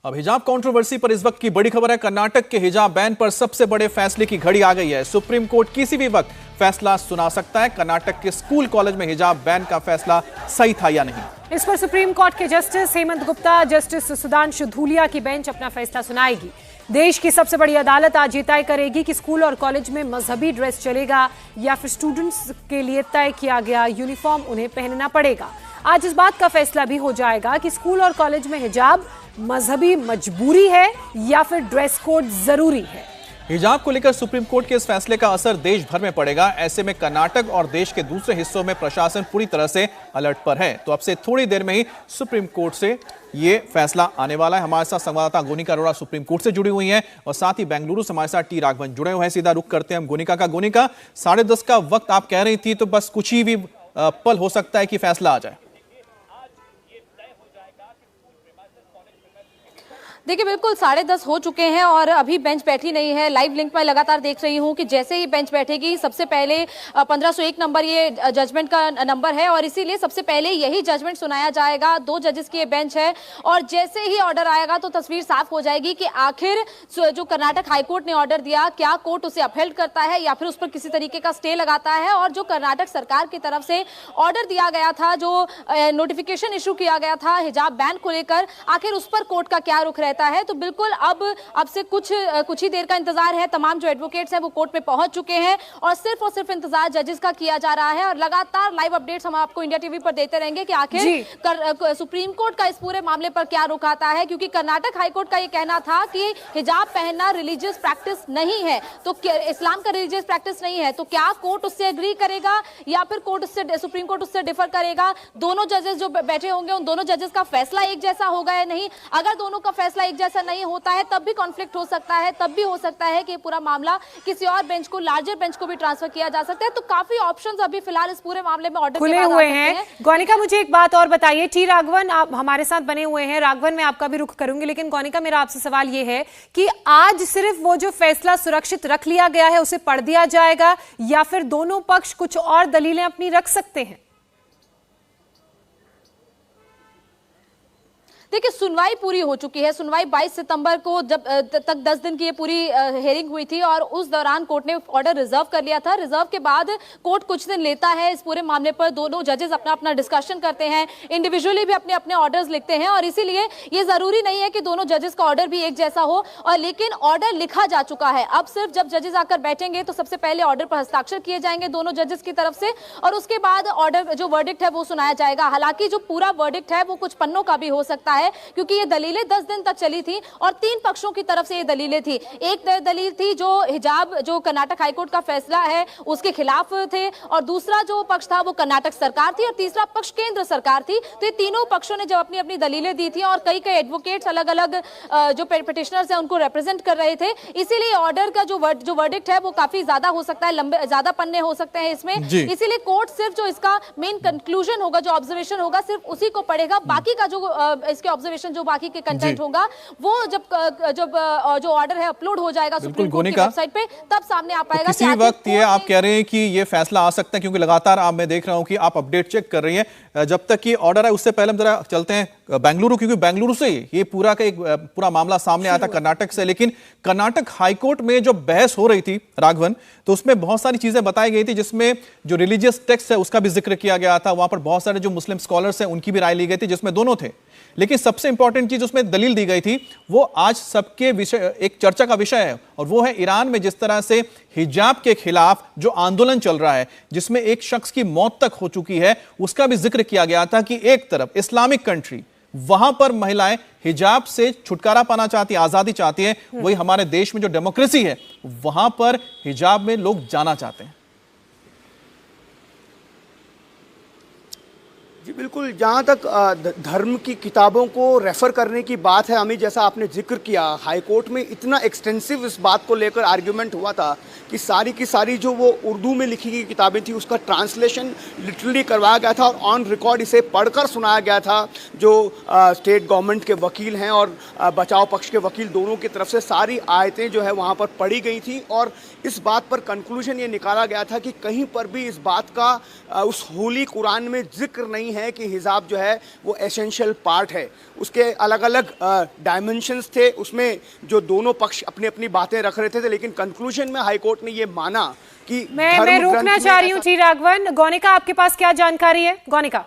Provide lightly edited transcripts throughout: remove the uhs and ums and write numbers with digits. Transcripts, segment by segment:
अब हिजाब कंट्रोवर्सी पर इस वक्त की बड़ी खबर है। कर्नाटक के हिजाब बैन पर सबसे बड़े फैसले की घड़ी आ गई है। सुप्रीम कोर्ट किसी भी वक्त फैसला सुना सकता है। कर्नाटक के स्कूल कॉलेज में हिजाब बैन का फैसला सही था या नहीं, इस पर सुप्रीम कोर्ट के जस्टिस हेमंत गुप्ता, जस्टिस सुधांशु धूलिया की बेंच अपना फैसला सुनाएगी। देश की सबसे बड़ी अदालत आज ये तय करेगी कि स्कूल और कॉलेज में मजहबी ड्रेस चलेगा या फिर स्टूडेंट्स के लिए तय किया गया यूनिफॉर्म उन्हें पहनना पड़ेगा। आज इस बात का फैसला भी हो जाएगा कि स्कूल और कॉलेज में हिजाब मजहबी मजबूरी है या फिर ड्रेस कोड जरूरी है। हिजाब को लेकर सुप्रीम कोर्ट के इस फैसले का असर देश भर में पड़ेगा। ऐसे में कर्नाटक और देश के दूसरे हिस्सों में प्रशासन पूरी तरह से अलर्ट पर है। तो अब से थोड़ी देर में ही सुप्रीम कोर्ट से ये फैसला आने वाला है। हमारे साथ संवाददाता गोनिका अरोड़ा सुप्रीम कोर्ट से जुड़ी हुई हैं और साथ ही बेंगलुरु से हमारे साथ टी राघवन जुड़े हुए हैं। सीधा रुख करते हैं हम गोनिका का। गोनिका, 10:30 का वक्त आप कह रही थी, तो बस कुछ ही भी पल हो सकता है कि फैसला आ जाए। देखिए, बिल्कुल 10:30 हो चुके हैं और अभी बेंच बैठी नहीं है। लाइव लिंक पर लगातार देख रही हूं कि जैसे ही बेंच बैठेगी, सबसे पहले 1501 नंबर ये जजमेंट का नंबर है और इसीलिए सबसे पहले यही जजमेंट सुनाया जाएगा। 2 जजेस की ये बेंच है और जैसे ही ऑर्डर आएगा तो तस्वीर साफ हो जाएगी कि आखिर जो कर्नाटक हाईकोर्ट ने ऑर्डर दिया, क्या कोर्ट उसे अपहेल्ड करता है या फिर उस पर किसी तरीके का स्टे लगाता है। और जो कर्नाटक सरकार की तरफ से ऑर्डर दिया गया था, जो नोटिफिकेशन इशू किया गया था हिजाब बैन को लेकर, आखिर उस पर कोर्ट का क्या रुख रहता है। तो बिल्कुल अब से कुछ ही देर का इंतजार है। तमाम जो एडवोकेट्स हैं वो कोर्ट में पहुंच चुके हैं और सिर्फ इंतजार जजेस का किया जा रहा है। और लगातार लाइव अपडेट्स हम आपको इंडिया टीवी पर देते रहेंगे कि आखिर सुप्रीम कोर्ट का इस पूरे मामले पर क्या रुख आता है, क्योंकि कर्नाटक हाईकोर्ट का ये कहना था कि हिजाब पहनना रिलीजियस प्रैक्टिस नहीं है, तो इस्लाम का रिलीजियस प्रैक्टिस नहीं है, तो क्या कोर्ट उससे एग्री करेगा या फिर सुप्रीम कोर्ट उससे डिफर करेगा। दोनों जजेस जो बैठे होंगे, उन दोनों जजेस का फैसला एक जैसा होगा या नहीं। अगर दोनों का फैसला एक जैसा नहीं होता है तब भी कॉन्फ्लिक्ट हो सकता है, तब भी हो सकता है कि पूरा मामला किसी और बेंच को, लार्जर बेंच को भी ट्रांसफर किया जा सकता है। तो काफी ऑप्शंस अभी फिलहाल इस पूरे मामले में ऑर्डर खुले हुए हैं। गोनिका, मुझे एक बात और बताइए। टी राघवन आप हमारे साथ बने हुए हैं। राघवन, मैं आपका भी रुख करूंगी, लेकिन गोनिका मेरा आपसे सवाल ये है कि आज सिर्फ वो जो फैसला सुरक्षित रख लिया गया है उसे पढ़ दिया जाएगा या फिर दोनों पक्ष कुछ और दलीलें अपनी रख सकते हैं? देखिए, सुनवाई पूरी हो चुकी है। सुनवाई 22 सितंबर को जब तक 10 दिन की ये पूरी हेयरिंग हुई थी और उस दौरान कोर्ट ने ऑर्डर रिजर्व कर लिया था। रिजर्व के बाद कोर्ट कुछ दिन लेता है इस पूरे मामले पर। दोनों जजेस अपना डिस्कशन करते हैं, इंडिविजुअली भी अपने ऑर्डर्स लिखते हैं और इसीलिए ये जरूरी नहीं है कि दोनों जजेस का ऑर्डर भी एक जैसा हो। और लेकिन ऑर्डर लिखा जा चुका है। अब सिर्फ जब जजेस आकर बैठेंगे तो सबसे पहले ऑर्डर पर हस्ताक्षर किए जाएंगे दोनों जजेस की तरफ से और उसके बाद ऑर्डर जो वर्डिक्ट है वो सुनाया जाएगा। हालांकि जो पूरा वर्डिक्ट है वो कुछ पन्नों का भी हो सकता है, क्योंकि ये दलीलें 10 दिन तक चली थी और 3 पक्षों की तरफ से ये दलीलें थी। एक दलील थी जो हिजाब, जो कर्नाटक हाईकोर्ट का फैसला है उसके खिलाफ थे, और दूसरा जो पक्ष था वो कर्नाटक सरकार थी और तीसरा पक्ष केंद्र सरकार थी। तो ये तीनों पक्षों ने जब अपनी दलीलें दी थी और कई एडवोकेट्स अलग अलग जो पिटिशनर्स हैं उनको रिप्रेजेंट कर रहे थे, इसीलिए ऑर्डर का जो वर्डिक्ट है वो काफी ज्यादा हो सकता है, लंबे ज्यादा पन्ने हो सकते हैं इसमें। इसीलिए कोर्ट सिर्फ जो इसका मेन कंक्लूजन होगा, जो ऑब्जर्वेशन होगा, सिर्फ उसी को पढ़ेगा। बाकी का जो इसके ऑब्जर्वेशन, जो बाकी के कंटेंट होगा, वो जब जो ऑर्डर है अपलोड हो जाएगा सुप्रीम कोर्ट की वेबसाइट पे, तब सामने आ पाएगा। तो किसी वक्त ये आप कह रहे हैं कि ये फैसला आ सकता है, क्योंकि लगातार आप, मैं देख रहा हूं कि आप अपडेट चेक कर रही हैं। जब तक ये ऑर्डर है उससे पहले हम जरा चलते हैं बेंगलुरु, क्योंकि बेंगलुरु से ये पूरा मामला सामने आया था कर्नाटक से। लेकिन कर्नाटक हाईकोर्ट में जो बहस हो रही थी राघवन, तो उसमें बहुत सारी चीजें बताई गई थी, जिसमें जो रिलीजियस टेक्स्ट है उसका भी जिक्र किया गया था। वहां पर बहुत सारे जो मुस्लिम स्कॉलर्स हैं उनकी भी राय ली गई थी, जिसमें दोनों थे। लेकिन सबसे इंपॉर्टेंट चीज उसमें दलील दी गई थी, वो आज सबके विषय, एक चर्चा का विषय है, और वो है ईरान में जिस तरह से हिजाब के खिलाफ जो आंदोलन चल रहा है, जिसमें एक शख्स की मौत तक हो चुकी है, उसका भी जिक्र किया गया था कि एक तरफ इस्लामिक कंट्री, वहां पर महिलाएं हिजाब से छुटकारा पाना चाहती, आजादी चाहती है, वही हमारे देश में जो डेमोक्रेसी है वहां पर हिजाब में लोग जाना चाहते हैं। जी बिल्कुल, जहाँ तक धर्म की किताबों को रेफ़र करने की बात है, अमित, जैसा आपने जिक्र किया, हाई कोर्ट में इतना एक्सटेंसिव इस बात को लेकर आर्ग्यूमेंट हुआ था कि सारी की सारी जो वो उर्दू में लिखी गई किताबें थी उसका ट्रांसलेशन लिटरली करवाया गया था और ऑन रिकॉर्ड इसे पढ़कर सुनाया गया था। जो स्टेट गवर्नमेंट के वकील हैं और बचाव पक्ष के वकील, दोनों की तरफ से सारी आयतें जो है वहाँ पर पढ़ी गई थी और इस बात पर कंक्लूजन ये निकाला गया था कि कहीं पर भी इस बात का उस होली कुरान में जिक्र नहीं है हैं कि हिजाब जो है वो एसेंशियल पार्ट है। उसके अलग अलग डायमेंशंस थे, उसमें जो दोनों पक्ष अपनी अपनी बातें रख रहे थे, लेकिन कंक्लूजन में हाई कोर्ट ने ये माना कि मैं रोकना चाह रही हूँ टी राघवन। गौनिका, आपके पास क्या जानकारी है? गौनिका,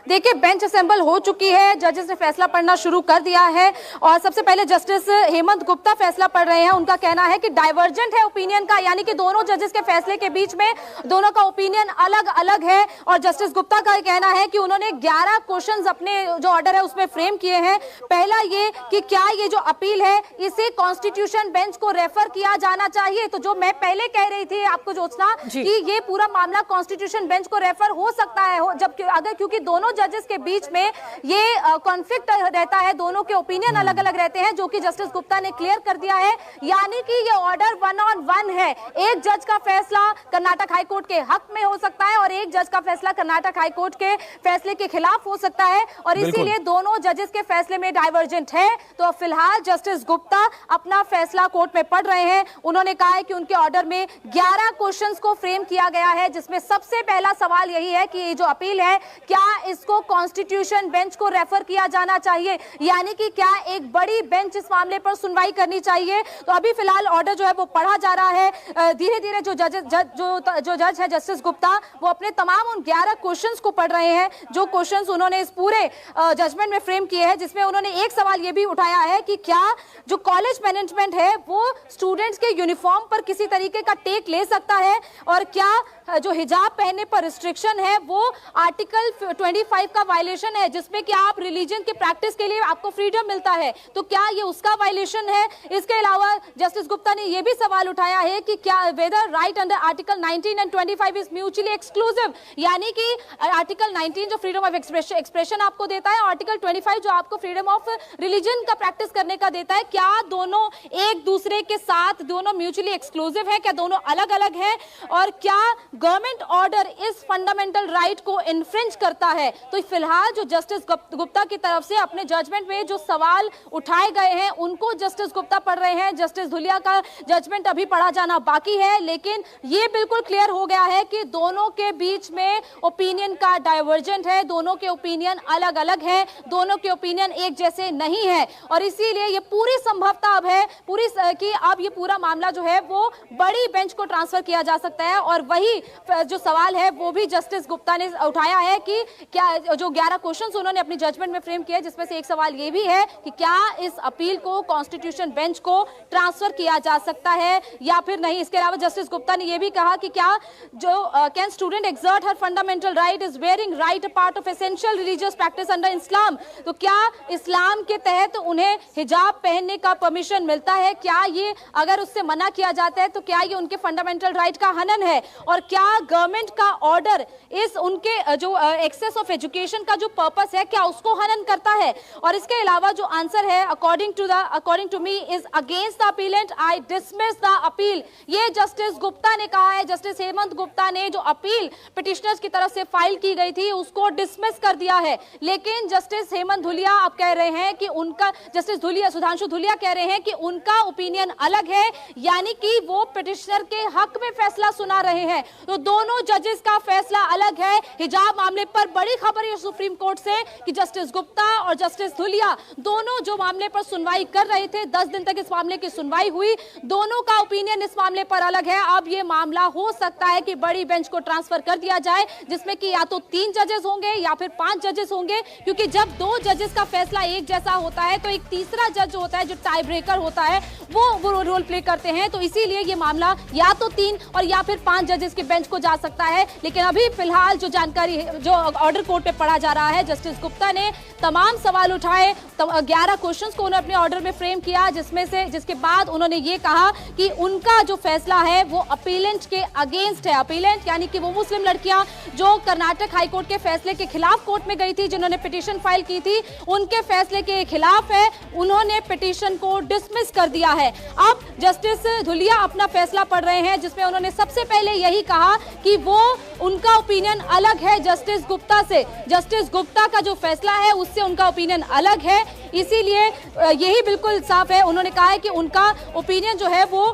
देखिए, बेंच असेंबल हो चुकी है, जजेस ने फैसला पढ़ना शुरू कर दिया है और सबसे पहले जस्टिस हेमंत गुप्ता फैसला पढ़ रहे हैं। उनका कहना है कि डाइवर्जेंट है ओपिनियन का, यानी कि दोनों जजेस के फैसले के बीच में दोनों का ओपिनियन अलग अलग है। और जस्टिस गुप्ता का कहना है कि उन्होंने 11 क्वेश्चंस अपने जो ऑर्डर है उसमें फ्रेम किए हैं। पहला ये कि क्या ये जो अपील है इसे कॉन्स्टिट्यूशन बेंच को रेफर किया जाना चाहिए। तो जो मैं पहले कह रही थी आपको ज्योत्सना कि ये पूरा मामला कॉन्स्टिट्यूशन बेंच को रेफर हो सकता है, जब अगर क्योंकि दोनों जजेस के बीच में ये कॉन्फ्लिक्ट रहता है, दोनों के ओपिनियन अलग अलग रहते हैं, जो कि जस्टिस गुप्ता ने क्लियर कर दिया है। यानी कि ये ऑर्डर 1-on-1 है। एक जज का फैसला कर्नाटक हाई कोर्ट के हक में हो सकता है और एक जज का फैसला कर्नाटक हाई कोर्ट के फैसले के खिलाफ हो सकता है, और इसीलिए दोनों जजेस के फैसले में डाइवर्जेंट है। तो फिलहाल जस्टिस गुप्ता अपना फैसला कोर्ट में पढ़ रहे हैं। उन्होंने कहा है कि उनके ऑर्डर में 11 क्वेश्चंस को फ्रेम किया गया है, जिसमें सबसे पहला सवाल यही है कि ये जो अपील है क्या इसको कॉन्स्टिट्यूशन बेंच को रेफर किया जाना चाहिए, यानी कि क्या एक बड़ी बेंच इस मामले पर सुनवाई करनी चाहिए। तो अभी फिलहाल ऑर्डर जो है वो पढ़ा जा रहा है। धीरे धीरे जो जज है जस्टिस गुप्ता, वो अपने तमाम उन 11 क्वेश्चंस को पढ़ रहे हैं, जो क्वेश्चंस उन्होंने इस पूरे जजमेंट में फ्रेम किए हैं, जिसमें उन्होंने एक सवाल ये भी उठाया है कि क्या जो कॉलेज मैनेजमेंट है वो स्टूडेंट्स के यूनिफॉर्म पर किसी तरीके का टेक ले सकता है, और क्या जो हिजाब पहनने पर रिस्ट्रिक्शन है वो आर्टिकल 25 का वायलेशन है, जिसमें कि आप रिलीजन की प्रैक्टिस के लिए आपको फ्रीडम मिलता है, तो क्या ये उसका वायलेशन है। इसके अलावा जस्टिस गुप्ता ने ये भी सवाल उठाया है कि क्या whether right under article 19 and 25 is mutually exclusive, यानी कि आर्टिकल 19 जो फ्रीडम ऑफ एक्सप्रेशन आपको देता है, आर्टिकल 25 जो आपको फ्रीडम ऑफ रिलीजन का प्रैक्टिस करने का देता है, क्या दोनों एक दूसरे के साथ दोनों म्यूचुअली एक्सक्लूसिव है, क्या दोनों अलग अलग है, और क्या गवर्नमेंट ऑर्डर इस फंडामेंटल राइट को इन्फ्रिंज करता है। तो फिलहाल जो जस्टिस गुप्ता की तरफ से अपने जजमेंट में जो सवाल उठाए गए हैं उनको जस्टिस गुप्ता पढ़ रहे हैं। जस्टिस धुलिया का जजमेंट अभी पढ़ा जाना बाकी है, लेकिन ये बिल्कुल क्लियर हो गया है कि दोनों के बीच में ओपिनियन का डाइवर्जेंट है, दोनों के ओपिनियन अलग अलग है, दोनों के ओपिनियन एक जैसे नहीं है, और इसीलिए ये पूरी संभवता अब है कि अब ये पूरा मामला जो है वो बड़ी बेंच को ट्रांसफर किया जा सकता है। और वही जो सवाल है वो भी जस्टिस गुप्ता ने उठाया है कि क्या जो 11 क्वेश्चंस उन्होंने अपनी जजमेंट में फ्रेम किए, जिसमें से एक सवाल ये भी है कि क्या इस अपील को कॉन्स्टिट्यूशन बेंच को ट्रांसफर किया जा सकता है या फिर नहीं। इसके अलावा जस्टिस गुप्ता ने यह भी कहा कि क्या जो can student exert her fundamental right is wearing right a part of essential religious practice under Islam, तो क्या इस्लाम के तहत उन्हें हिजाब पहनने का परमिशन मिलता है, क्या ये अगर उससे मना किया जाता है तो क्या ये उनके फंडामेंटल राइट का हनन है, और क्या गवर्नमेंट का ऑर्डर इस उनके जो एक्सेस ऑफ एजुकेशन का जो पर्पस है क्या उसको हनन करता है। और इसके अलावा जो आंसर है according to me is against the appellant, I dismiss the appeal, ये जस्टिस गुप्ता ने कहा है। जस्टिस हेमंत गुप्ता ने जो अपील पिटिशनर्स की तरफ से फाइल की गई थी उसको डिसमिस कर दिया है, लेकिन जस्टिस हेमंत धुलिया अब कह रहे हैं कि उनका जस्टिस धुलिया सुधांशु धुलिया कह रहे हैं कि उनका ओपिनियन अलग है, यानी कि वो पिटिशनर के हक में फैसला सुना रहे हैं। तो दोनों जजेस का फैसला अलग है। हिजाब मामले पर बड़ी खबर है सुप्रीम कोर्ट से कि जस्टिस गुप्ता और जस्टिस धुलिया दोनों जो मामले पर सुनवाई कर रहे थे, 10 दिन तक इस मामले की सुनवाई हुई, दोनों का ओपिनियन इस मामले पर अलग है। अब ये मामला हो सकता है कि बड़ी बेंच को ट्रांसफर कर दिया जाए, जिसमें कि या तो 3 जजेस होंगे या फिर 5 जजेस होंगे, क्योंकि जब 2 जजेस का फैसला एक जैसा होता है तो एक तीसरा जज होता है जो टाई ब्रेकर होता है वो रोल प्ले करते हैं। तो इसीलिए ये मामला या तो 3 और या फिर 5 जजेस के बेंच को जा सकता है। लेकिन अभी फिलहाल जो जानकारी जो ऑर्डर कोर्ट पे पढ़ा जा रहा है, जस्टिस गुप्ता ने तमाम सवाल उठाए, 11 क्वेश्चंस को उन्होंने अपने ऑर्डर में फ्रेम किया, जिसके बाद उन्होंने ये कहा कि उनका जो फैसला है वो अपीलेंट के अगेंस्ट है। अपीलेंट यानी कि वो मुस्लिम लड़कियां जो कर्नाटक हाईकोर्ट के फैसले के खिलाफ कोर्ट में गई थी, जिन्होंने पिटीशन फाइल की थी, उनके फैसले के खिलाफ है। उन्होंने पिटीशन को डिसमिस कर दिया है। अब जस्टिस धुलिया अपना फैसला पढ़ रहे हैं, जिसमें उन्होंने सबसे पहले यही कहा कि वो उनका ओपिनियन अलग है जस्टिस गुप्ता से। जस्टिस गुप्ता का जो फैसला है उससे उनका ओपिनियन अलग है। इसीलिए यही बिल्कुल साफ है। उन्होंने कहा है कि उनका ओपिनियन जो है वो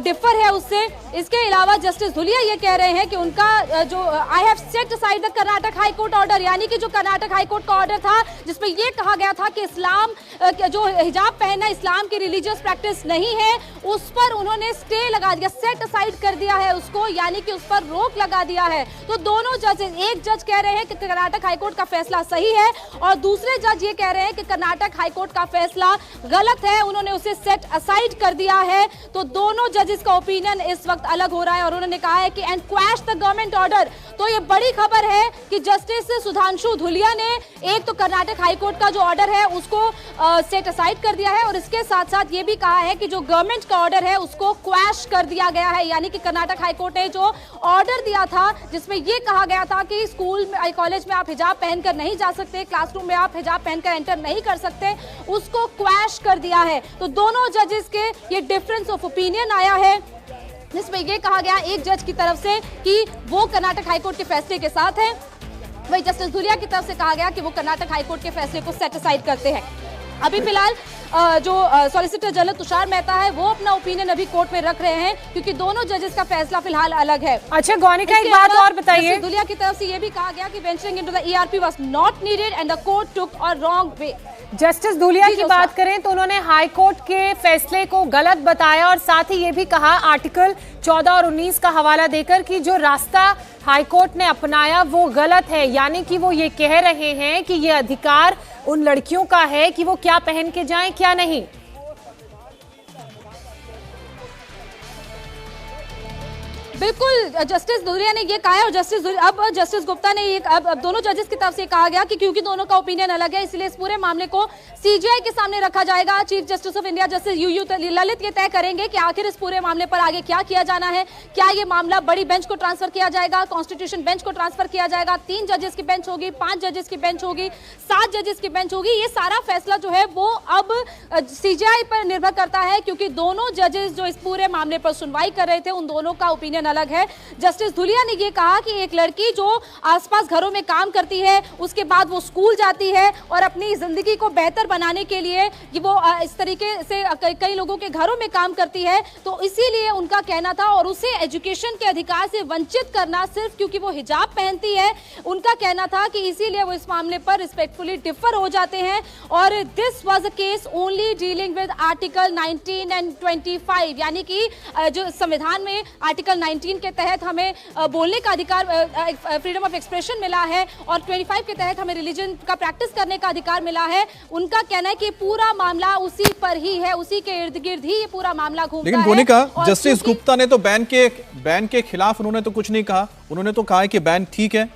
डिफर है उससे। इसके अलावा जस्टिस धुलिया ये कह रहे हैं कि उनका जो I have set aside the Karnataka high court order, यानी कि जो कर्नाटक हाई कोर्ट का ऑर्डर था जिसमें ये कहा गया था कि इस्लाम जो हिजाब पहनना इस्लाम की रिलीजियस प्रैक्टिस नहीं है, उस पर उन्होंने स्टे लगा दिया, सेट असाइड कर दिया है उसको, यानी कि उस पर रोक लगा दिया है। तो दोनों जजेस, एक जज कह रहे हैं कि कर्नाटक हाईकोर्ट का फैसला सही है और दूसरे जज ये कह रहे हैं कि कर्नाटक हाईकोर्ट का फैसला गलत है, उन्होंने उसे सेट असाइड कर दिया है। तो दोनों जजेस का ओपिनियन इस वक्त अलग हो रहा है और उन्होंने कहा है कि and quash the government order. तो ये बड़ी खबर है कि जस्टिस सुधांशु धुलिया ने एक तो कर्नाटक हाईकोर्ट का जो ऑर्डर है उसको सेट असाइड कर दिया है और इसके साथ साथ ये भी कहा है कि जो गवर्नमेंट का ऑर्डर है उसको क्वैश कर दिया गया है, यानी कि कर्नाटक हाईकोर्ट ने जो ऑर्डर दिया था जिसमें ये कहा गया था कि स्कूल में कॉलेज में आप हिजाब पहनकर नहीं जा सकते, क्लासरूम में आप हिजाब पहनकर एंटर नहीं कर सकते, उसको क्वैश कर दिया है। तो दोनों जजेस के ये डिफरेंस ऑफ ओपिनियन आया है जिसमें ये कहा गया एक जज की तरफ से कि वो कर्नाटक हाईकोर्ट के फैसले के साथ है, वही जस्टिस धुलिया की तरफ से कहा गया कि वो कर्नाटक हाईकोर्ट के फैसले को सेट असाइड करते हैं। अभी फिलहाल जो सॉलिसिटर जनरल तुषार मेहता है वो अपना ओपिनियन अभी कोर्ट में रख रहे हैं क्योंकि दोनों जजेस का फैसला फिलहाल अलग है। अच्छा गौनिका, एक बात और बताइए। धुलिया की तरफ से ये भी कहा गया कि venturing into the ERP was not needed and the court took a wrong way. Justice Dhulia की बात करें तो उन्होंने हाई कोर्ट के फैसले को गलत बताया और साथ ही ये भी कहा आर्टिकल 14 और 19 का हवाला देकर कि जो रास्ता हाई कोर्ट ने अपनाया वो गलत है, यानी कि वो ये कह रहे हैं कि ये अधिकार उन लड़कियों का है कि वो क्या पहन के जाएं क्या नहीं। बिल्कुल जस्टिस धुलिया ने ये कहा है और जस्टिस गुप्ता ने अब दोनों जजेस की तरफ से कहा गया कि क्योंकि दोनों का ओपिनियन अलग है इसलिए इस पूरे मामले को सीजीआई के सामने रखा जाएगा। Chief justice of India justice UU Lalit ये तय करेंगे कि आखिर इस पूरे मामले पर आगे क्या किया जाना है। क्या ये मामला बड़ी बेंच को ट्रांसफर किया जाएगा, कॉन्स्टिट्यूशन बेंच को ट्रांसफर किया जाएगा, 3 जजेस की बेंच होगी, 5 जजेस की बेंच होगी, 7 जजेस की बेंच होगी, ये सारा फैसला जो है वो अब सीजीआई पर निर्भर करता है क्योंकि दोनों जजेस जो इस पूरे मामले पर सुनवाई कर रहे थे उन दोनों का ओपिनियन अलग है। जस्टिस धुलिया ने ये कहा कि एक लड़की जो आसपास घरों में काम करती है उसके बाद वो स्कूल जाती है और अपनी जिंदगी को बेहतर बनाने के लिए वो इस तरीके से कई लोगों के घरों में काम करती है, तो इसीलिए उनका कहना था और उसे एजुकेशन के अधिकार से वंचित करना सिर्फ क्योंकि वो हिजाब पहनती है, उनका कहना था कि इसीलिए वो इस मामले पर रिस्पेक्टफुली डिफर हो जाते हैं। और this was a case only dealing with article 19 and 25, यानी कि जो संविधान में आर्टिकल 19 के तहत हमें बोलने का अधिकार, फ्रीडम ऑफ एक्सप्रेशन मिला है और 25 के तहत हमें रिलीजन का प्रैक्टिस करने का अधिकार मिला है। उनका कहना है कि पूरा मामला उसी पर ही है, उसी के इर्द गिर्द ही ये पूरा मामला घूमता है। लेकिन गोनिका, जस्टिस गुप्ता ने तो बैन के खिलाफ उन्होंने तो कुछ नहीं कहा, उन्होंने तो कहा है कि बैन ठीक है।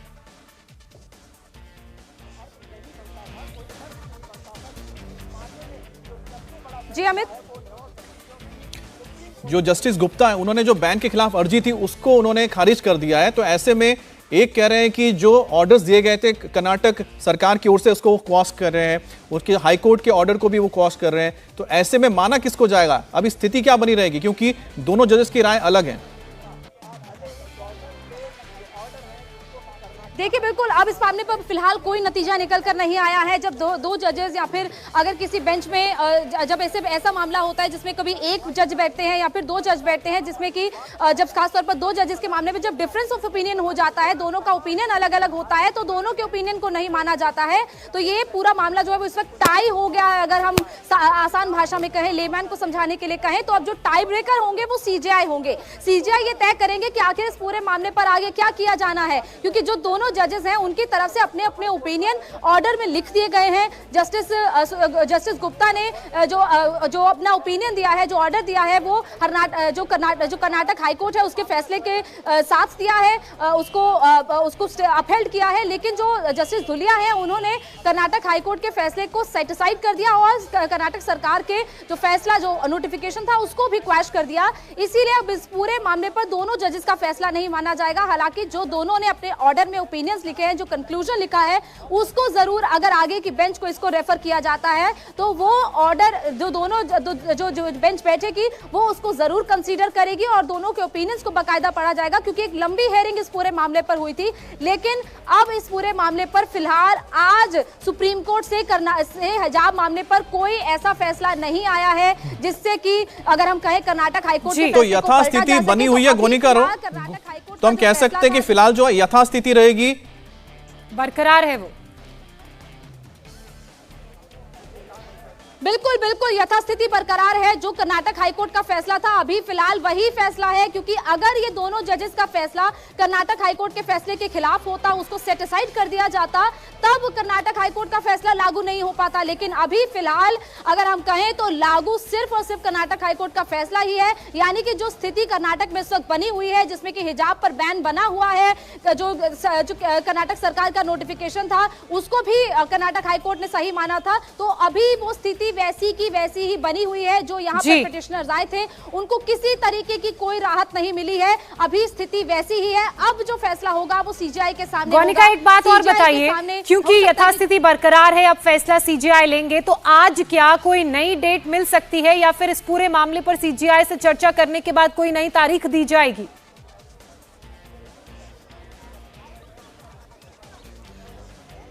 जी अमित, जो जस्टिस गुप्ता है उन्होंने जो बैन के खिलाफ अर्जी थी उसको उन्होंने खारिज कर दिया है। तो ऐसे में एक कह रहे हैं कि जो ऑर्डर्स दिए गए थे कर्नाटक सरकार की ओर से उसको क्रॉस कर रहे हैं, उसके हाई कोर्ट के ऑर्डर को भी वो क्रॉस कर रहे हैं। तो ऐसे में माना किसको जाएगा? अभी स्थिति क्या बनी रहेगी क्योंकि दोनों जजेस की राय अलग है। देखिए बिल्कुल अब इस मामले पर फिलहाल कोई नतीजा निकल कर नहीं आया है। जब दो जजेस या फिर अगर किसी बेंच में जब ऐसा मामला होता है जिसमें कभी एक जज बैठते हैं या फिर 2 जज बैठते हैं, जिसमें कि जब खासतौर पर 2 जजेस के मामले में जब डिफरेंस ऑफ ओपिनियन हो जाता है, दोनों का ओपिनियन अलग अलग होता है, तो दोनों के ओपिनियन को नहीं माना जाता है। तो ये पूरा मामला जो है वो इस वक्त टाई हो गया है। अगर हम आसान भाषा में कहें, लेमैन को समझाने के लिए कहें, तो अब जो टाई ब्रेकर होंगे वो सीजीआई होंगे। सीजीआई ये तय करेंगे कि आखिर इस पूरे मामले पर आगे क्या किया जाना है, क्योंकि जो दोनों जजेस हैं उनकी तरफ से अपने अपने ओपिनियन ऑर्डर में लिख दिए गए हैं। जस्टिस गुप्ता ने जो अपना ओपिनियन दिया है, जो ऑर्डर दिया है, वो जो कर्नाटक हाईकोर्ट है उसके फैसले के साथ दिया है, उसको अपहेल्ड किया है। लेकिन जो जस्टिस धुलिया है उन्होंने कर्नाटक हाईकोर्ट के फैसले को सेट असाइड कर दिया और कर्नाटक सरकार के जो फैसला, जो नोटिफिकेशन था, उसको भी क्वैश कर दिया। इसीलिए अब इस पूरे मामले पर दोनों जजेस का फैसला नहीं माना जाएगा। हालांकि जो दोनों ने अपने ऑर्डर में ओपिनियंस लिखे हैं, जो कंक्लूजन लिखा है, उसको जरूर अगर आगे की बेंच को इसको रेफर किया जाता है तो वो ऑर्डर जो दोनों जो बेंच बैठेगी वो उसको जरूर कंसीडर करेगी और दोनों के ओपिनियंस को बाकायदा पढ़ा जाएगा, क्योंकि एक लंबी हेयरिंग इस पूरे मामले पर हुई थी। लेकिन अब इस पूरे मामले पर फिलहाल आज सुप्रीम कोर्ट से हिजाब मामले पर कोई ऐसा फैसला नहीं आया है जिससे कि अगर हम कहें कर्नाटक हाईकोर्ट तो यथास्थिति बनी हुई है गोनिका रो, तो हम कह सकते हैं कि फिलहाल जो यथास्थिति रहेगी, बरकरार है वो। बिल्कुल बिल्कुल यथास्थिति बरकरार है। जो कर्नाटक हाईकोर्ट का फैसला था अभी फिलहाल वही फैसला है, क्योंकि अगर ये दोनों जजेस का फैसला कर्नाटक हाईकोर्ट के फैसले के खिलाफ होता, उसको सेट असाइड कर दिया जाता, तब कर्नाटक हाईकोर्ट का फैसला लागू नहीं हो पाता। लेकिन अभी फिलहाल अगर हम कहें तो लागू सिर्फ और सिर्फ कर्नाटक हाईकोर्ट का फैसला ही है। यानी कि जो स्थिति कर्नाटक में इस वक्त बनी हुई है, जिसमें कि हिजाब पर बैन बना हुआ है, जो कर्नाटक सरकार का नोटिफिकेशन था उसको भी कर्नाटक हाईकोर्ट ने सही माना था, तो अभी वो स्थिति वैसी की वैसी ही बनी हुई है। जो यहाँ पर पिटिशनर्स आए थे उनको किसी तरीके की कोई राहत नहीं मिली है, अभी स्थिति वैसी ही है। अब जो फैसला होगा वो सीजीआई के सामने गोनिका, एक बात और बताइए, क्योंकि यथास्थिति बरकरार है, अब फैसला सीजीआई लेंगे, तो आज क्या कोई नई डेट मिल सकती है या फिर इस पूरे मामले पर सीजीआई से चर्चा करने के बाद कोई नई तारीख दी जाएगी?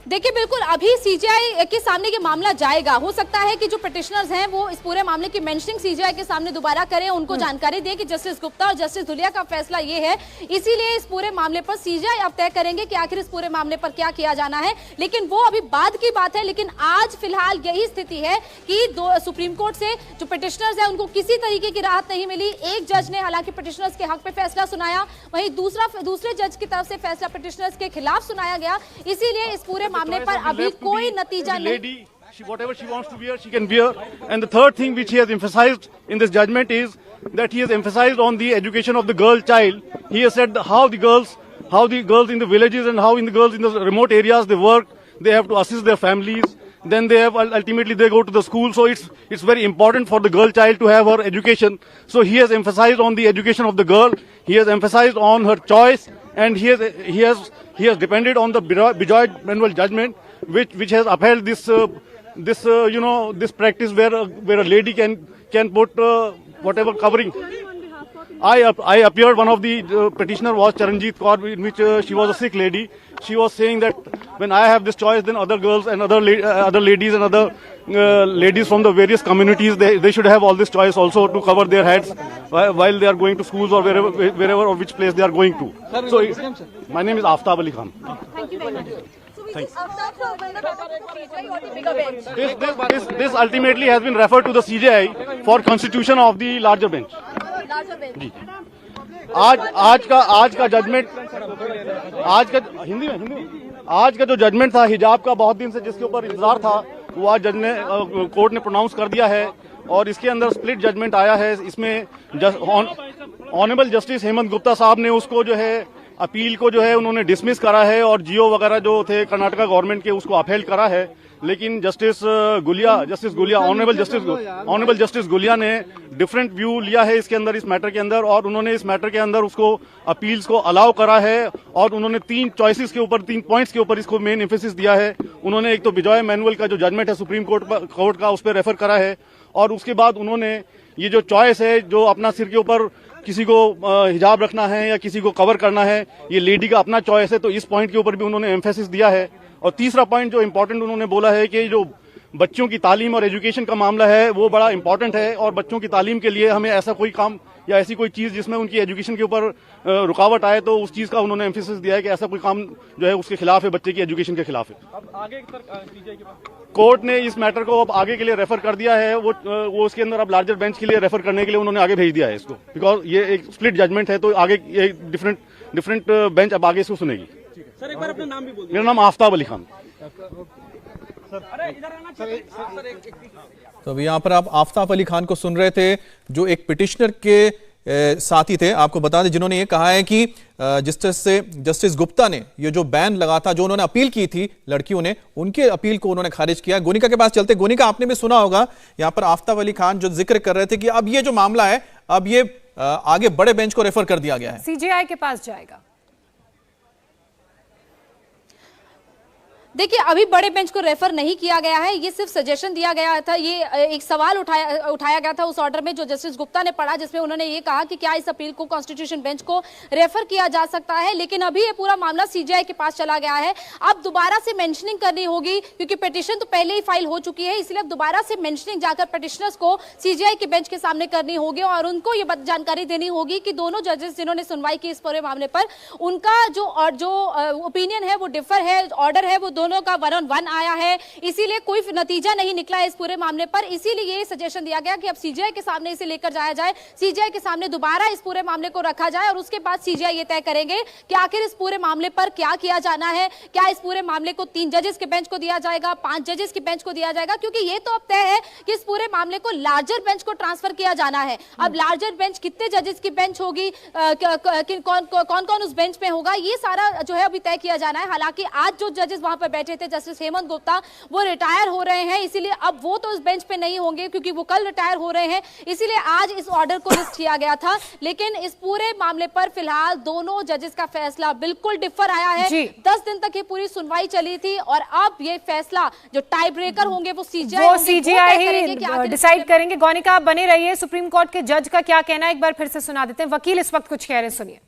देखिए बिल्कुल अभी सीजीआई के सामने ये मामला जाएगा। हो सकता है कि जो पिटिशनर्स हैं वो इस पूरे मामले की मेंशनिंग सीजीआई के सामने दोबारा करें, उनको जानकारी दें कि जस्टिस गुप्ता और जस्टिस धुलिया का फैसला ये है, इसीलिए इस पूरे मामले पर सीजीआई अब तय करेंगे कि आखिर इस पूरे मामले पर क्या किया जाना है। लेकिन वो अभी बाद की बात है। लेकिन आज फिलहाल यही स्थिति है कि सुप्रीम कोर्ट से जो पिटिशनर्स है उनको किसी तरीके की राहत नहीं मिली। एक जज ने हालांकि पिटिशनर्स के हक पे फैसला सुनाया, वहीं दूसरे जज की तरफ से फैसला पिटिशनर्स के खिलाफ सुनाया गया। इसीलिए इस पूरे मामले पर अभी कोई नतीजा नहीं। Whatever she wants to wear, she can wear. And the third thing which he has emphasized in this judgment is that he has emphasized on the education of the girl child. He has said how the girls in the villages and how in the girls in the remote areas they work. They have to assist their families. Then they have ultimately they go to the school. So it's very important for the girl child to have her education. So he has emphasized on the education of the girl. He has emphasized on her choice, and he has depended on the Bijoy Manual judgment, which has upheld this practice where a lady can put whatever covering. I appeared. One of the petitioner was Charanjit Kaur, in which she was a Sikh lady. She was saying that when I have this choice, then other girls and other ladies and other ladies from the various communities, they should have all this choice also to cover their heads while they are going to schools or wherever or which place they are going to. So my name is Aftab Ali Khan. Thank you very much. This ultimately has been referred to the CJI for constitution of the larger bench. जी आज का judgement आज का जो judgement था हिजाब का, बहुत दिन से जिसके ऊपर इंतजार था, वो आज जज ने कोर्ट ने प्रोनाउंस कर दिया है और इसके अंदर स्प्लिट जजमेंट आया है। इसमें ऑनरेबल जस्टिस हेमंत गुप्ता साहब ने उसको जो है अपील को जो है उन्होंने डिसमिस करा है और जीओ वगैरह जो थे कर्नाटका गवर्नमेंट के उसको अपहेल्ड करा है। लेकिन justice Gulia honourable justice Gulia ने डिफरेंट व्यू लिया है इसके अंदर, इस मैटर के अंदर, और उन्होंने इस मैटर के अंदर उसको अपील्स को अलाउ करा है और उन्होंने 3 पॉइंट्स के ऊपर इसको मेन एम्फेसिस दिया है। उन्होंने एक तो बिजॉय मैनुअल का जो जजमेंट है सुप्रीम कोर्ट का, उस पर रेफर करा है, और उसके बाद उन्होंने ये जो चॉइस है, जो अपना सिर के ऊपर किसी को हिजाब रखना है या किसी को कवर करना है, ये लेडी का अपना चॉइस है, तो इस पॉइंट के ऊपर भी उन्होंने एम्फेसिस दिया है। और तीसरा पॉइंट जो इम्पोर्टेंट उन्होंने बोला है कि जो बच्चों की तालीम और एजुकेशन का मामला है वो बड़ा इंपॉर्टेंट है, और बच्चों की तालीम के लिए हमें ऐसा कोई काम या ऐसी कोई चीज जिसमें उनकी एजुकेशन के ऊपर रुकावट आए, तो उस चीज का उन्होंने एम्फेसिस दिया है कि ऐसा कोई काम जो है उसके खिलाफ है, बच्चे की एजुकेशन के खिलाफ है। अब आगे कोर्ट ने इस मैटर को अब आगे के लिए रेफर कर दिया है, वो उसके अंदर अब लार्जर बेंच के लिए रेफर करने के लिए उन्होंने आगे भेज दिया है इसको, बिकॉज ये एक स्प्लिट जजमेंट है, तो आगे ये डिफरेंट बेंच अब आगे इसको सुनेगी। सर एक बार अपना नाम भी बोल दीजिए। मेरा नाम आफ्ताब अली खान। तो अभी यहाँ पर आप आफ्ताब अली खान को सुन रहे थे, जो एक पिटिशनर के साथी थे। आपको बता दें जिन्होंने ये कहा है कि जस्टिस गुप्ता ने ये जो बैन लगा था, जो उन्होंने अपील की थी लड़कियों ने, उनके अपील को उन्होंने खारिज किया। गोनिका के पास चलते। गोनिका, आपने भी सुना होगा यहाँ पर आफ्ताब अली खान जो जिक्र कर रहे थे कि अब ये जो मामला है, अब ये आगे बड़े बेंच को रेफर कर दिया गया है, सीजीआई के पास जाएगा। देखिए, अभी बड़े बेंच को रेफर नहीं किया गया है, ये सिर्फ सजेशन दिया गया था। ये एक सवाल उठाया गया था उस ऑर्डर में जो जस्टिस गुप्ता ने पढ़ा, जिसमें उन्होंने ये कहा कि क्या इस अपील को कॉन्स्टिट्यूशन बेंच को रेफर किया जा सकता है, लेकिन अभी ये पूरा मामला सीजीआई के पास चला गया है। अब दोबारा से मेंशनिंग करनी होगी, क्योंकि पिटीशन तो पहले ही फाइल हो चुकी है, इसलिए अब दोबारा से मेंशनिंग जाकर पिटिशनर्स को सीजीआई के बेंच के सामने करनी होगी और उनको ये जानकारी देनी होगी कि दोनों जजेस जिन्होंने सुनवाई की इस पूरे मामले पर, उनका जो ओपिनियन है वो डिफर है, ऑर्डर है वो दोनों का 1-on-1 आया है, इसीलिए कोई नतीजा नहीं निकला है इस पूरे मामले पर। इसीलिए ये सजेशन दिया गया कि अब सीजीआई के सामने इसे लेकर जाया जाए, सीजीआई के सामने दोबारा इस पूरे मामले को रखा जाए और उसके बाद सीजीआई ये तय करेंगे कि आखिर इस पूरे मामले पर क्या किया जाना है। क्या इस पूरे मामले को 3 जजेस के बेंच को दिया जाएगा, 5 जजेस के बेंच को दिया जाएगा, क्योंकि ये तो अब तय है कि इस पूरे मामले को लार्जर बेंच को ट्रांसफर किया जाना है। अब लार्जर बेंच कितने जजेस की बेंच होगी, कौन कौन उस बेंच पे होगा, ये सारा जो है अभी तय किया जाना है। हालांकि आज जो जजेस वहां पर बैठे थे, जस्टिस हेमंत गुप्ता, वो रिटायर हो रहे हैं, इसीलिए अब वो तो इस बेंच पे नहीं होंगे क्योंकि वो कल रिटायर हो रहे हैं, इसीलिए आज इस ऑर्डर को लिस्ट किया गया था। लेकिन इस पूरे मामले पर फिलहाल दोनों जजेस का फैसला बिल्कुल डिफर आया है। 10 दिन तक ये पूरी सुनवाई चली थी और अब ये फैसला जो टाई ब्रेकर होंगे वो सीजीआई ही डिसाइड करेंगे। गौनिका, बने रहिए। सुप्रीम कोर्ट के जज का क्या कहना है एक बार फिर से सुना देते हैं। वकील इस वक्त कुछ कह रहे हैं, सुनिए।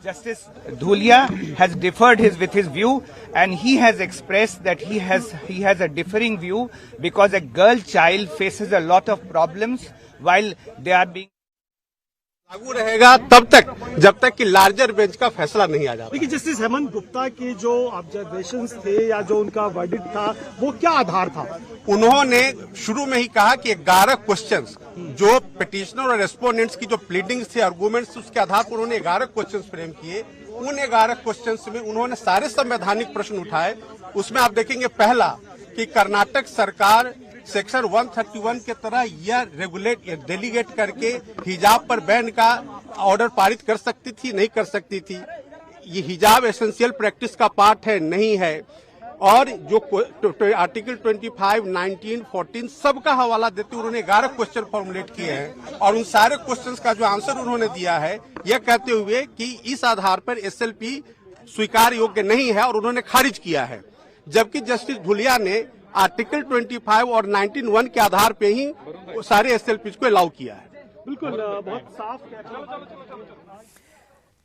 Justice Dhulia has differed with his view, and he has expressed that he has a differing view because a girl child faces a lot of problems while they are being लागू रहेगा तब तक जब तक कि लार्जर बेंच का फैसला नहीं आ जाता। देखिए, जस्टिस हेमंत गुप्ता के जो ऑब्जर्वेशंस थे या जो उनका वर्डिक्ट था वो क्या आधार था? उन्होंने शुरू में ही कहा कि 11 क्वेश्चंस जो पिटिशनर और रेस्पोंडेंट्स की जो प्लीडिंग्स थे, आर्गुमेंट्स, उसके आधार पर उन्होंने 11 क्वेश्चंस फ्रेम किए। उन 11 क्वेश्चंस में उन्होंने सारे संवैधानिक प्रश्न उठाए। उसमें आप देखेंगे पहला कि कर्नाटक सरकार सेक्शन 131 के तरह यह रेगुलेट या डेलीगेट करके हिजाब पर बैन का ऑर्डर पारित कर सकती थी, नहीं कर सकती थी। ये हिजाब एसेंशियल प्रैक्टिस का पार्ट है, नहीं है। और जो आर्टिकल 25, 19, 14 सबका हवाला देते उन्होंने 11 क्वेश्चन फॉर्मुलेट किए हैं और उन सारे क्वेश्चंस का जो आंसर उन्होंने दिया है यह कहते हुए कि इस आधार पर एसएलपी स्वीकार योग्य नहीं है और उन्होंने खारिज किया है। जबकि जस्टिस धुलिया ने आर्टिकल 25 और 19(1) के आधार पे ही सारे एसएलपी को अलाउ किया है। बिल्कुल, बहुत साफ कहना।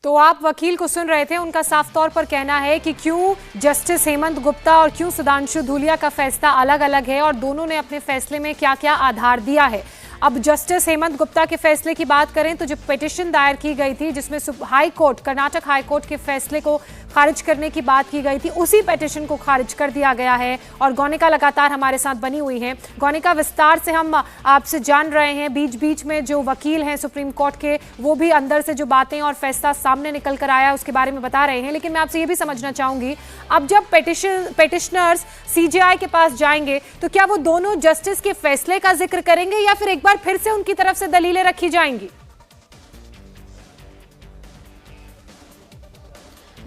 तो आप वकील को सुन रहे थे, उनका साफ तौर पर कहना है कि क्यों जस्टिस हेमंत गुप्ता और क्यों सुधांशु धूलिया का फैसला अलग अलग है और दोनों ने अपने फैसले में क्या क्या आधार दिया है। अब जस्टिस हेमंत गुप्ता के फैसले की बात करें तो जो पिटीशन दायर की गई थी जिसमें high court, Karnataka high court के फैसले को खारिज करने की बात की गई थी, उसी पिटीशन को खारिज कर दिया गया है और गौनिका लगातार हमारे साथ बनी हुई हैं। गौनिका, विस्तार से हम आपसे जान रहे हैं, बीच बीच में जो वकील हैं सुप्रीम कोर्ट के वो भी अंदर से जो बातें और फैसला सामने निकल कर आया उसके बारे में बता रहे हैं, लेकिन मैं आपसे ये भी समझना चाहूंगी, अब जब पिटिशनर्स सीजीआई के पास जाएंगे तो क्या वो दोनों जस्टिस के फैसले का जिक्र करेंगे या फिर एक बार फिर से उनकी तरफ से दलीलें रखी जाएंगी?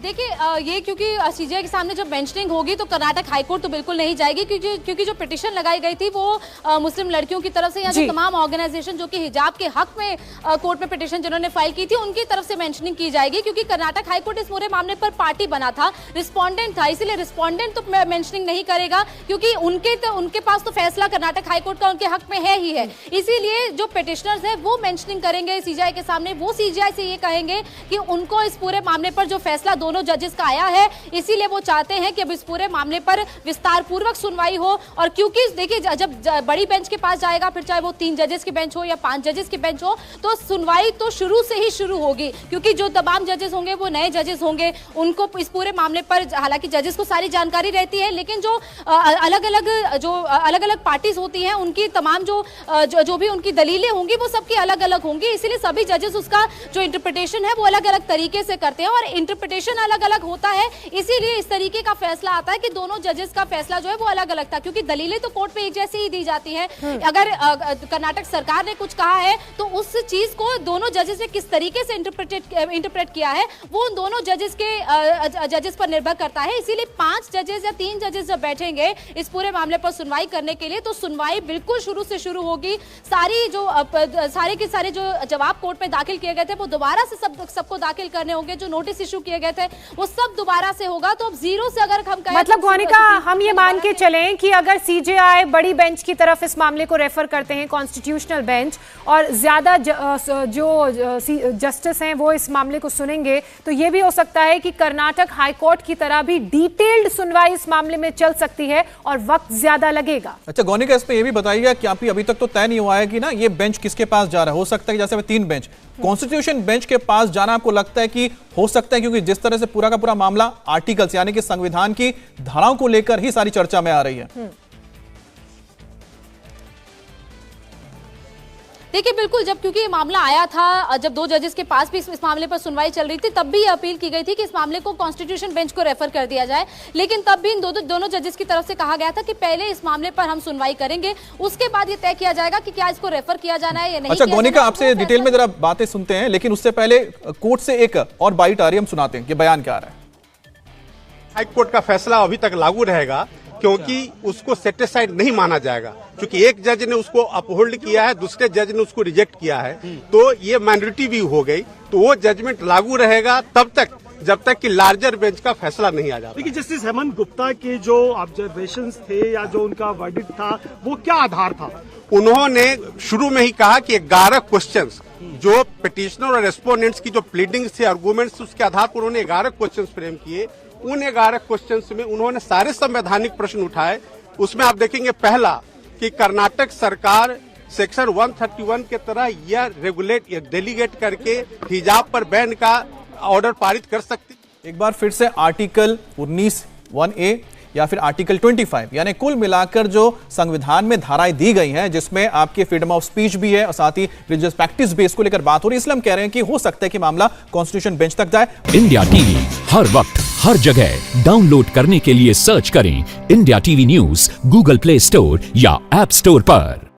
देखिए, ये क्योंकि सीजीआई के सामने जब मेंशनिंग होगी तो कर्नाटक हाईकोर्ट तो बिल्कुल नहीं जाएगी, क्योंकि जो पिटीशन लगाई गई थी वो मुस्लिम लड़कियों की तरफ से या जो तमाम ऑर्गेनाइजेशन जो कि हिजाब के हक में कोर्ट में पिटीशन जिन्होंने फाइल की थी उनकी तरफ से मेंशनिंग की जाएगी, क्योंकि कर्नाटक हाईकोर्ट इस पूरे मामले पर पार्टी बना था, रिस्पोंडेंट था, इसीलिए रिस्पोंडेंट तो मेंशनिंग नहीं करेगा क्योंकि उनके पास तो फैसला कर्नाटक हाईकोर्ट का उनके हक में है ही है। इसीलिए जो पिटिशनर्स है वो मेंशनिंग करेंगे सीजीआई के सामने, वो सीजीआई से ये कहेंगे कि उनको इस पूरे मामले पर जो फैसला दोनों जजेस का आया है, इसीलिए वो चाहते हैं कि अब इस पूरे मामले पर विस्तार पूर्वक सुनवाई हो। और क्योंकि देखिए, जब बड़ी बेंच के पास जाएगा, फिर चाहे वो 3 जजेस की बेंच हो या 5 जजेस की बेंच हो, तो सुनवाई तो शुरू से ही शुरू होगी, क्योंकि जो तमाम जजेस होंगे वो नए जजेस होंगे, उनको इस पूरे मामले पर, हालांकि जजेस को सारी जानकारी रहती है, लेकिन जो अलग अलग पार्टीज होती हैं उनकी तमाम जो भी उनकी दलीलें होंगी वो सबकी अलग अलग होंगी, इसीलिए सभी जजेस उसका जो इंटरप्रिटेशन है वो अलग अलग तरीके से करते हैं और इंटरप्रिटेशन अलग अलग होता है। इसीलिए इस तरीके का फैसला आता है कि दोनों जजेस का फैसला जो है वो अलग अलग था, क्योंकि दलीलें तो कोर्ट पे एक जैसी ही दी जाती हैं। अगर कर्नाटक सरकार ने कुछ कहा है तो उस चीज को दोनों जजेस ने किस तरीके से इंटरप्रेट किया है वो उन दोनों जजेस पर निर्भर करता है। इसीलिए 5 जजेस या 3 जजेस जब बैठेंगे इस पूरे मामले पर सुनवाई करने के लिए, तो सुनवाई बिल्कुल शुरू से शुरू होगी। सारे के सारे जो जवाब कोर्ट में दाखिल किए गए थे वो दोबारा से सबको दाखिल करने होंगे, जो नोटिस इशू किए गए थे वो सब दोबारा से होगा। तो अब जीरो से अगर हम कहें, मतलब तो गोनिका, हम ये मान के दोबारा से- चलें कि अगर सीजेआई बड़ी बेंच की तरफ इस मामले को रेफर करते हैं, कॉन्स्टिट्यूशनल बेंच, और ज्यादा जो जस्टिस हैं वो इस मामले को सुनेंगे, तो ये भी हो सकता है कि कर्नाटक हाईकोर्ट की तरह भी डिटेल्ड सुनवाई इस मामले में चल सकती है और वक्त ज्यादा लगेगा। अच्छा गोनिका, इसमें ये भी बताइएगा कि आप अभी तक तो तय नहीं हुआ है कि ना ये बेंच किसके पास जा रहा है। हो सकता है कि जैसे 3 बेंच, कॉन्स्टिट्यूशन बेंच के पास जाना आपको लगता है कि हो सकता है, क्योंकि जिस तरह से पूरा का पूरा मामला आर्टिकल्स यानी कि संविधान की धाराओं को लेकर ही सारी चर्चा में आ रही है। देखिए बिल्कुल, जब क्योंकि ये मामला आया था, जब 2 जजेस के पास भी इस मामले पर सुनवाई चल रही थी, तब भी ये अपील की गई थी कि इस मामले को कॉन्स्टिट्यूशन बेंच को रेफर कर दिया जाए। लेकिन तब भी इन दोनों जजेस की तरफ से कहा गया था कि पहले इस मामले पर हम सुनवाई करेंगे, उसके बाद ये तय किया जाएगा कि क्या इसको रेफर किया जाना है या नहीं। अच्छा किया गोनिका, जाना है। आपसे डिटेल में जरा बातें सुनते हैं, लेकिन उससे पहले कोर्ट से एक और बाइट आ रही है, हम सुनाते हैं कि बयान क्या आ रहा है। हाईकोर्ट का फैसला अभी तक लागू रहेगा, क्योंकि उसको सेटिस्फाइड नहीं माना जाएगा, क्योंकि एक जज ने उसको अपहोल्ड किया है, दूसरे जज ने उसको रिजेक्ट किया है, तो ये माइनॉरिटी व्यू हो गई। तो वो जजमेंट लागू रहेगा तब तक जब तक कि लार्जर बेंच का फैसला नहीं आ जाता। देखिए, जस्टिस हेमंत गुप्ता के जो ऑब्जर्वेशंस थे या जो उनका वर्डिक्ट था, वो क्या आधार था? उन्होंने शुरू में ही कहा कि 11 क्वेश्चंस जो पिटिशनर और रेस्पोंडेंट्स की जो प्लीडिंग्स थे, आर्गुमेंट्स, उसके आधार पर उन्होंने 11 क्वेश्चंस फ्रेम किए। उन 11 क्वेश्चंस में उन्होंने सारे संवैधानिक प्रश्न उठाए। उसमें आप देखेंगे पहला कि कर्नाटक सरकार सेक्शन 131 के तरह यह रेगुलेट या डेलीगेट करके हिजाब पर बैन का ऑर्डर पारित कर सकती। एक बार फिर से आर्टिकल 19(1)(a) या फिर आर्टिकल 25, यानी कुल मिलाकर जो संविधान में धाराएं दी गई हैं, जिसमें आपकी फ्रीडम ऑफ स्पीच भी है और साथ ही रिलीजियस प्रैक्टिस भी, इसको लेकर बात हो रही है। इसलिए हम कह रहे हैं कि हो सकता है कि मामला कॉन्स्टिट्यूशन बेंच तक जाए। इंडिया टीवी हर वक्त हर जगह डाउनलोड करने के लिए सर्च करें India TV news Google play store या ऐप स्टोर पर।